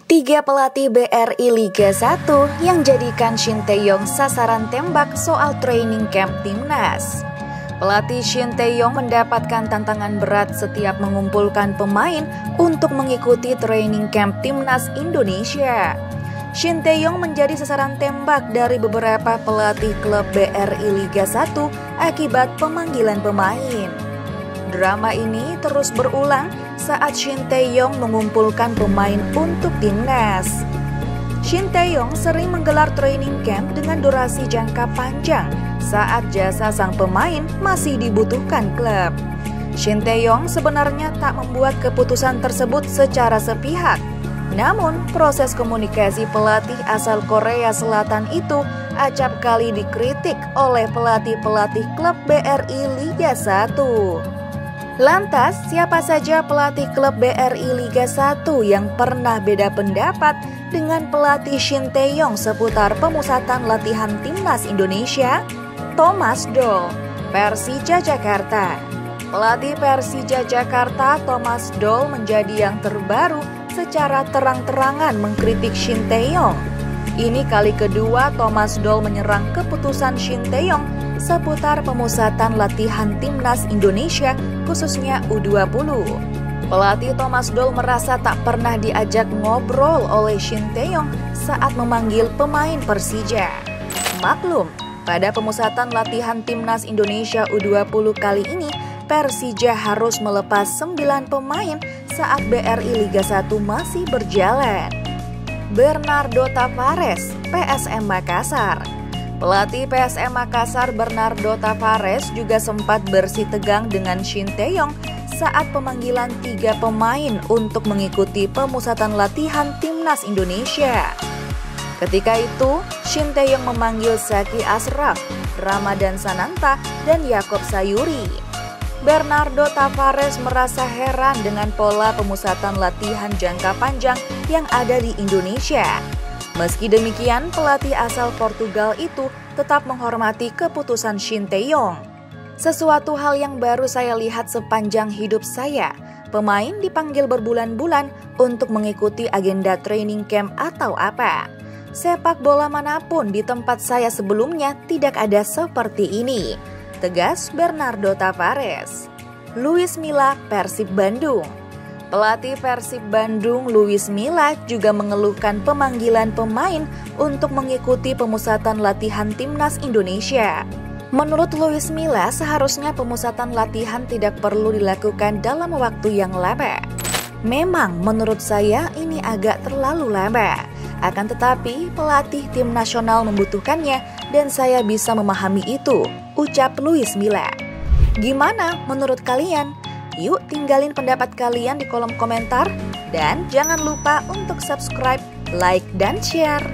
Tiga pelatih BRI Liga 1 yang jadikan Shin Tae-yong sasaran tembak soal training camp timnas. Pelatih Shin Tae-yong mendapatkan tantangan berat setiap mengumpulkan pemain untuk mengikuti training camp timnas Indonesia. Shin Tae-yong menjadi sasaran tembak dari beberapa pelatih klub BRI Liga 1 akibat pemanggilan pemain. Drama ini terus berulang saat Shin Tae-yong mengumpulkan pemain untuk timnas. Shin Tae-yong sering menggelar training camp dengan durasi jangka panjang saat jasa sang pemain masih dibutuhkan klub. Shin Tae-yong sebenarnya tak membuat keputusan tersebut secara sepihak. Namun, proses komunikasi pelatih asal Korea Selatan itu acap kali dikritik oleh pelatih-pelatih klub BRI Liga 1. Lantas, siapa saja pelatih klub BRI Liga 1 yang pernah beda pendapat dengan pelatih Shin Tae-yong seputar pemusatan latihan timnas Indonesia? Thomas Doll, Persija Jakarta. Pelatih Persija Jakarta Thomas Doll menjadi yang terbaru secara terang-terangan mengkritik Shin Tae-yong. Ini kali kedua Thomas Doll menyerang keputusan Shin Tae-yong seputar pemusatan latihan timnas Indonesia khususnya U20. Pelatih Thomas Doll merasa tak pernah diajak ngobrol oleh Shin Tae-yong saat memanggil pemain Persija. Maklum, pada pemusatan latihan timnas Indonesia U20 kali ini, Persija harus melepas 9 pemain saat BRI Liga 1 masih berjalan. Bernardo Tavares, PSM Makassar. Pelatih PSM Makassar Bernardo Tavares juga sempat bersitegang dengan Shin Tae-yong saat pemanggilan 3 pemain untuk mengikuti pemusatan latihan timnas Indonesia. Ketika itu, Shin Tae-yong memanggil Zaki Ashraf, Ramadan Sananta, dan Yaakob Sayuri. Bernardo Tavares merasa heran dengan pola pemusatan latihan jangka panjang yang ada di Indonesia. Meski demikian, pelatih asal Portugal itu tetap menghormati keputusan Shin Tae-yong. Sesuatu hal yang baru saya lihat sepanjang hidup saya. Pemain dipanggil berbulan-bulan untuk mengikuti agenda training camp atau apa. Sepak bola manapun di tempat saya sebelumnya tidak ada seperti ini, tegas Bernardo Tavares. Luis Milla, Persib Bandung. Pelatih Persib Bandung Luis Milla juga mengeluhkan pemanggilan pemain untuk mengikuti pemusatan latihan timnas Indonesia. Menurut Luis Milla, seharusnya pemusatan latihan tidak perlu dilakukan dalam waktu yang lama. Memang menurut saya ini agak terlalu lama. Akan tetapi pelatih tim nasional membutuhkannya dan saya bisa memahami itu, ucap Luis Milla. Gimana menurut kalian? Yuk tinggalin pendapat kalian di kolom komentar dan jangan lupa untuk subscribe, like, dan share.